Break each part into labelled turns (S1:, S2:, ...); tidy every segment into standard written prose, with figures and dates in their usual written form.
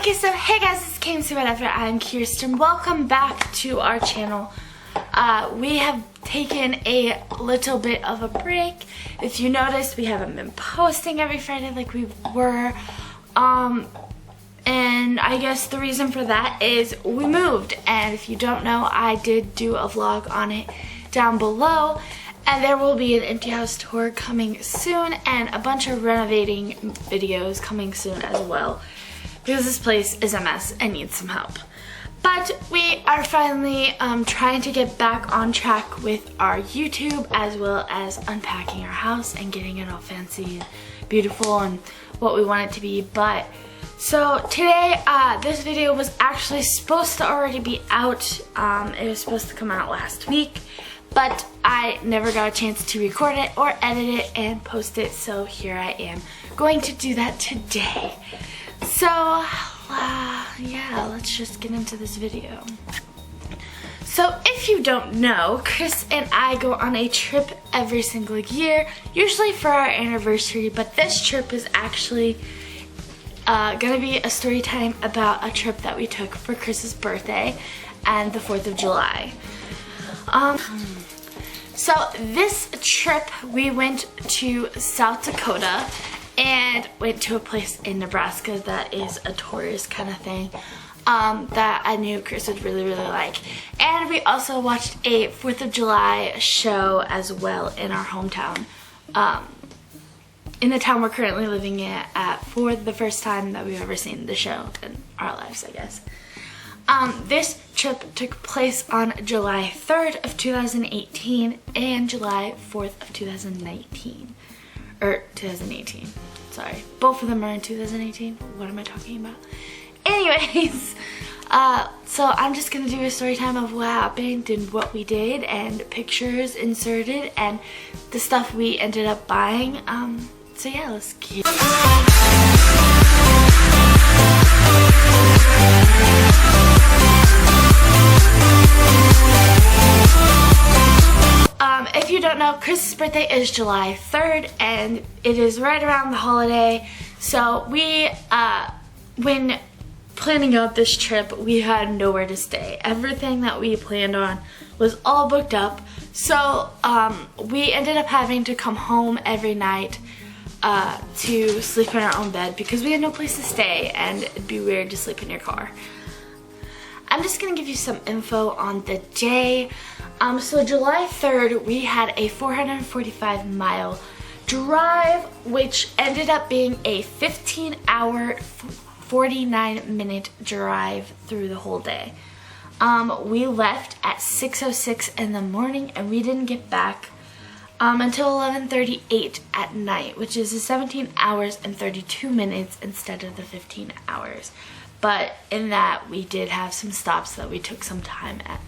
S1: Okay, so hey guys, it's KMCers whatever. I'm Kirsten. Welcome back to our channel. We have taken a little bit of a break. If you noticed, we haven't been posting every Friday like we were. And I guess the reason for that is we moved. And if you don't know, I did do a vlog on it down below. And there will be an empty house tour coming soon and a bunch of renovating videos coming soon as well. Because this place is a mess and needs some help. But we are finally trying to get back on track with our YouTube, as well as unpacking our house and getting it all fancy and beautiful and what we want it to be. But so today, this video was actually supposed to already be out. It was supposed to come out last week, but I never got a chance to record it or edit it and post it. So here I am going to do that today. So, yeah, let's just get into this video. So, if you don't know, Chris and I go on a trip every single year, usually for our anniversary, but this trip is actually gonna be a story time about a trip that we took for Chris's birthday and the 4th of July. So, this trip, we went to South Dakota and went to a place in Nebraska that is a tourist kind of thing that I knew Chris would really like. And we also watched a 4th of July show as well in our hometown, in the town we're currently living in for the first time that we've ever seen the show in our lives, I guess. This trip took place on July 3rd of 2018 and July 4th of 2019. Or 2018, sorry. Both of them are in 2018. What am I talking about? Anyways, so I'm just gonna do a story time of what happened and what we did and pictures inserted and the stuff we ended up buying. So yeah, let's get if you don't know, Chris's birthday is July 3rd and it is right around the holiday. So we, when planning out this trip, we had nowhere to stay. Everything that we planned on was all booked up. So we ended up having to come home every night to sleep in our own bed because we had no place to stay and it'd be weird to sleep in your car. I'm just gonna give you some info on the day. So July 3rd, we had a 445-mile drive, which ended up being a 15-hour, 49-minute drive through the whole day. We left at 6:06 in the morning, and we didn't get back until 11:38 at night, which is 17 hours and 32 minutes instead of the 15 hours. But in that, we did have some stops that we took some time at.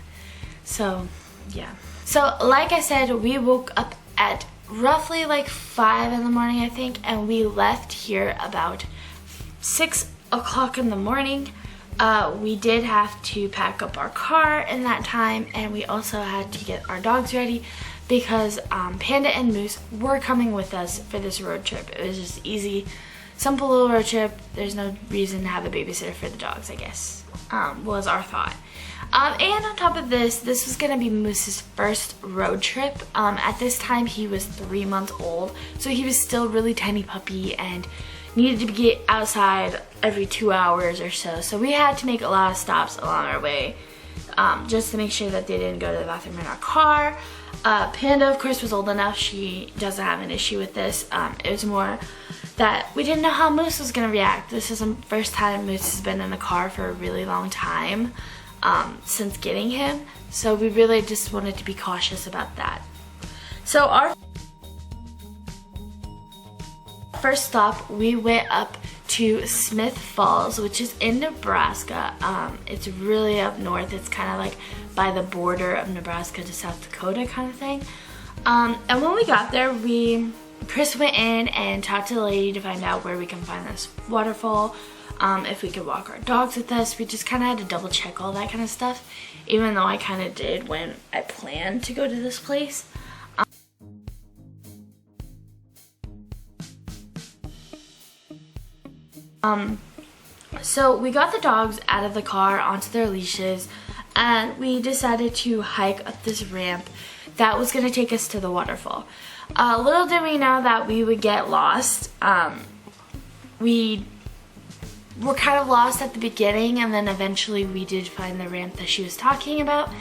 S1: So, yeah. So, like I said, we woke up at roughly like 5 in the morning, I think, and we left here about 6 o'clock in the morning. We did have to pack up our car in that time, and we also had to get our dogs ready because Panda and Moose were coming with us for this road trip. It was just easy, simple little road trip. There's no reason to have a babysitter for the dogs, I guess, was our thought. And on top of this was gonna be Moose's first road trip. At this time, he was 3 months old, so he was still really tiny puppy and needed to get outside every 2 hours or so. So we had to make a lot of stops along our way, just to make sure that they didn't go to the bathroom in our car. Panda, of course, was old enough. She doesn't have an issue with this. It was more that we didn't know how Moose was gonna react. This is the first time Moose has been in the car for a really long time. Since getting him, so we really just wanted to be cautious about that. So our first stop, we went up to Smith Falls, which is in Nebraska. It's really up north. It's kind of like by the border of Nebraska to South Dakota kind of thing. And when we got there, Chris went in and talked to the lady to find out where we can find this waterfall. If we could walk our dogs with us. We just kind of had to double check all that kind of stuff, even though I kind of did when I planned to go to this place. So we got the dogs out of the car onto their leashes, and we decided to hike up this ramp that was going to take us to the waterfall. Little did we know that we would get lost. We were kind of lost at the beginning, and then eventually we did find the ramp that she was talking about,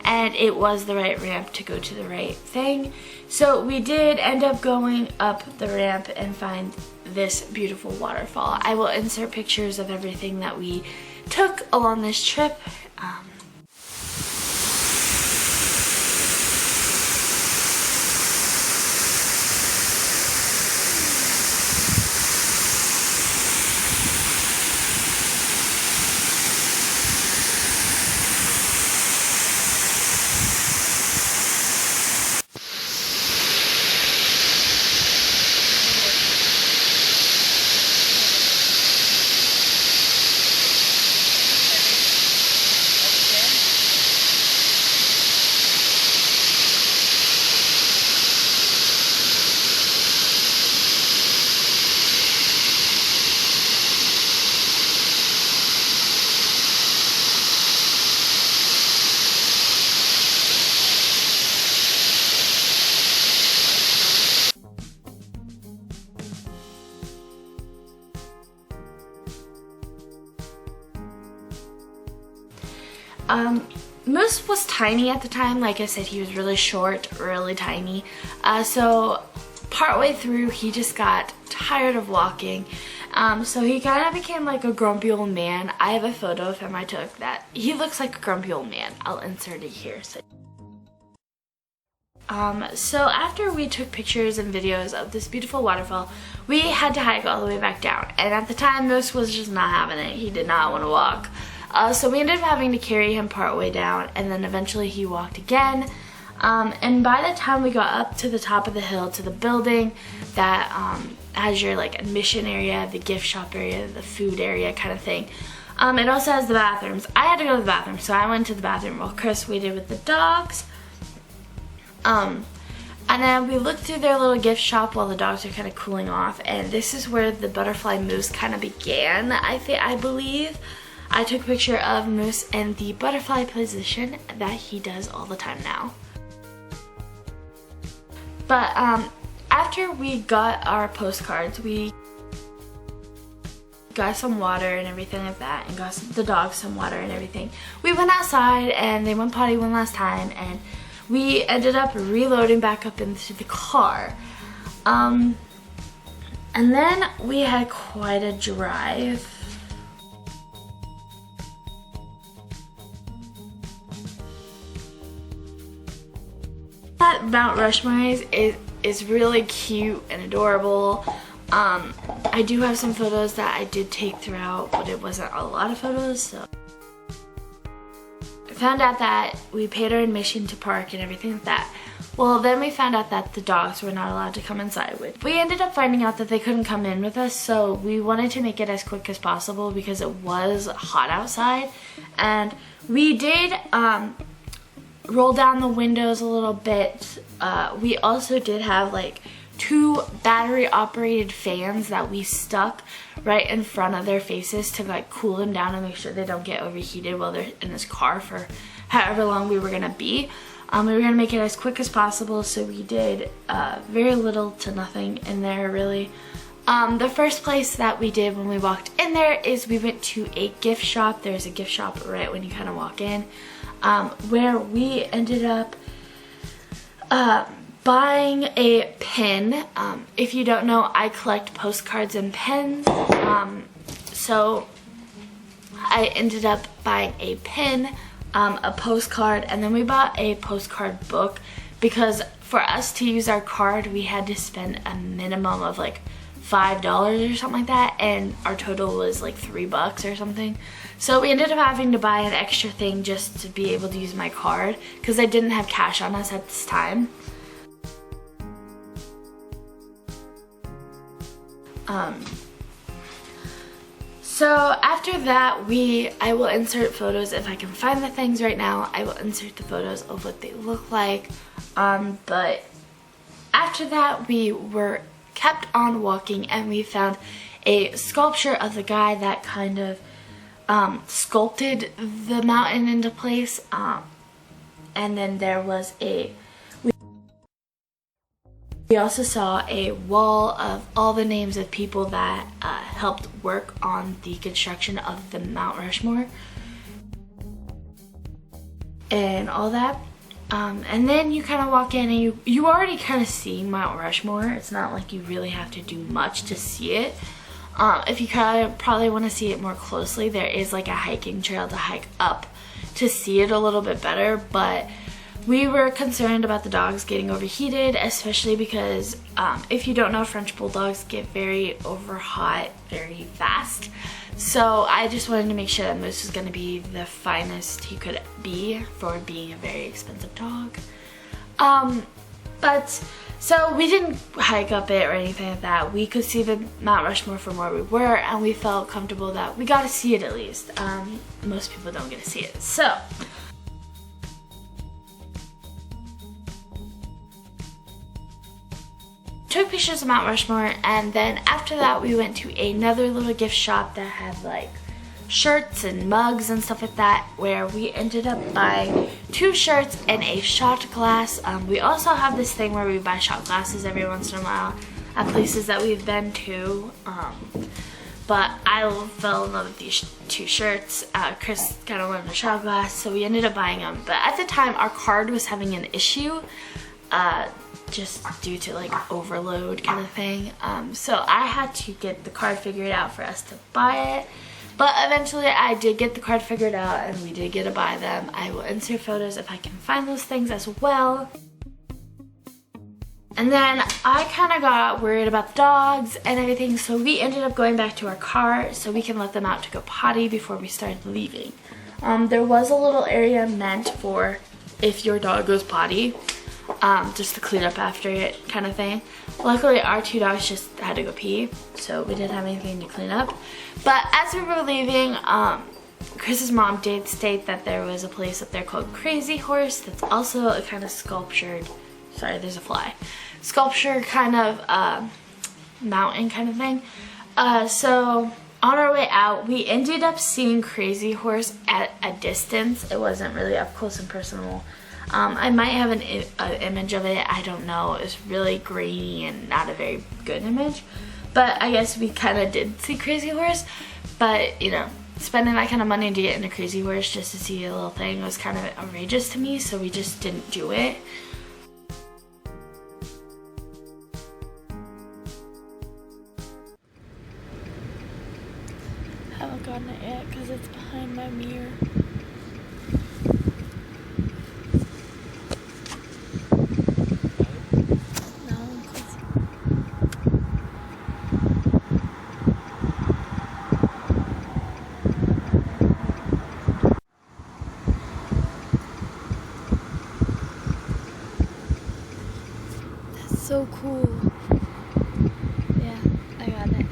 S1: and it was the right ramp to go to the right thing. So we did end up going up the ramp and find this beautiful waterfall. I will insert pictures of everything that we took along this trip. Moose was tiny at the time. Like I said, he was really short, really tiny. So partway through, he just got tired of walking. So he kind of became like a grumpy old man. I have a photo of him I took that he looks like a grumpy old man. I'll insert it here. So after we took pictures and videos of this beautiful waterfall, we had to hike all the way back down. And at the time, Moose was just not having it. He did not want to walk. So we ended up having to carry him part way down, and then eventually he walked again. And by the time we got up to the top of the hill to the building that has your like admission area, the gift shop area, the food area kind of thing, it also has the bathrooms. I had to go to the bathroom, so I went to the bathroom while Chris waited with the dogs. And then we looked through their little gift shop while the dogs are kind of cooling off, and this is where the butterfly moose kind of began, I believe. I took a picture of Moose in the butterfly position that he does all the time now. But after we got our postcards, we got some water and everything like that, and got the dogs some water and everything. We went outside and they went potty one last time, and we ended up reloading back up into the car. And then we had quite a drive. That Mount Rushmore is really cute and adorable. I do have some photos that I did take throughout, but it wasn't a lot of photos, so. I found out that we paid our admission to park and everything like that. Well, then we found out that the dogs were not allowed to come inside with. We ended up finding out that they couldn't come in with us, so we wanted to make it as quick as possible because it was hot outside. And we did roll down the windows a little bit. We also did have like 2 battery operated fans that we stuck right in front of their faces to like cool them down and make sure they don't get overheated while they're in this car for however long we were gonna be. We were gonna make it as quick as possible, so we did very little to nothing in there really. The first place that we did when we walked in there is we went to a gift shop. There's a gift shop right when you kind of walk in, where we ended up buying a pen. If you don't know, I collect postcards and pens, so I ended up buying a pen, a postcard, and then we bought a postcard book because for us to use our card we had to spend a minimum of like $5 or something like that, and our total was like $3 or something. So we ended up having to buy an extra thing just to be able to use my card because I didn't have cash on us at this time. So after that, I will insert photos if I can find the things right now. I will insert the photos of what they look like. But after that, we were kept on walking and we found a sculpture of the guy that kind of sculpted the mountain into place. And then there was we also saw a wall of all the names of people that helped work on the construction of the Mount Rushmore and all that. And then you kind of walk in and you already kind of see Mount Rushmore. It's not like you really have to do much to see it. If you probably want to see it more closely, there is like a hiking trail to hike up to see it a little bit better, but we were concerned about the dogs getting overheated, especially because if you don't know, French Bulldogs get very over hot very fast. So I just wanted to make sure that Moose was going to be the finest he could be for being a very expensive dog. So we didn't hike up it or anything like that. We could see the Mount Rushmore from where we were, and we felt comfortable that we got to see it at least. Most people don't get to see it. So took pictures of Mount Rushmore, and then after that we went to another little gift shop that had like shirts and mugs and stuff like that, where we ended up buying 2 shirts and a shot glass. We also have this thing where we buy shot glasses every once in a while at places that we've been to, but I fell in love with these 2 shirts. Chris kind of wanted a shot glass, so we ended up buying them, but at the time our card was having an issue, just due to like overload kind of thing. So I had to get the card figured out for us to buy it. But eventually I did get the card figured out and we did get to buy them. I will insert photos if I can find those things as well. And then I kind of got worried about the dogs and everything, so we ended up going back to our car so we can let them out to go potty before we started leaving. There was a little area meant for if your dog goes potty, just to clean up after it kind of thing. Luckily our 2 dogs just had to go pee, so we didn't have anything to clean up. But as we were leaving, Chris's mom did state that there was a place up there called Crazy Horse that's also a kind of sculptured, sorry there's a fly, sculpture kind of mountain kind of thing. So on our way out we ended up seeing Crazy Horse at a distance. It wasn't really up close and personal. I might have an image of it, I don't know. It was really grainy and not a very good image. But I guess we kind of did see Crazy Horse. But, you know, spending that kind of money to get into Crazy Horse just to see a little thing was kind of outrageous to me, so we just didn't do it. Haven't gotten it yet because it's behind my mirror. So cool. Yeah, I got it.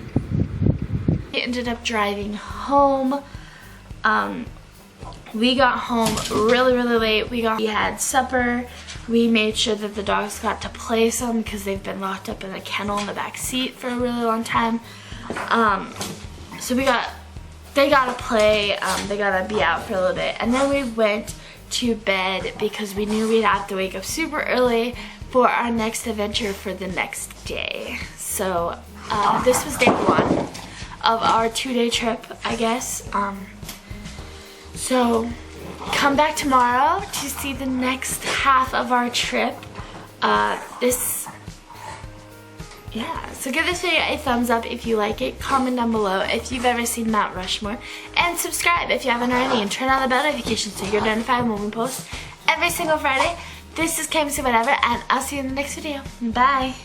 S1: We ended up driving home. We got home really late. We had supper. We made sure that the dogs got to play some because they've been locked up in a kennel in the back seat for a really long time. So they got to play. They got to be out for a little bit, and then we went to bed because we knew we'd have to wake up super early for our next adventure for the next day. So this was day 1 of our 2-day trip, I guess. So come back tomorrow to see the next half of our trip. So give this video a thumbs up if you like it, comment down below if you've ever seen Mount Rushmore, and subscribe if you haven't already, and turn on the bell notification so you're notified when we post every single Friday. This is KMCers, and I'll see you in the next video. Bye!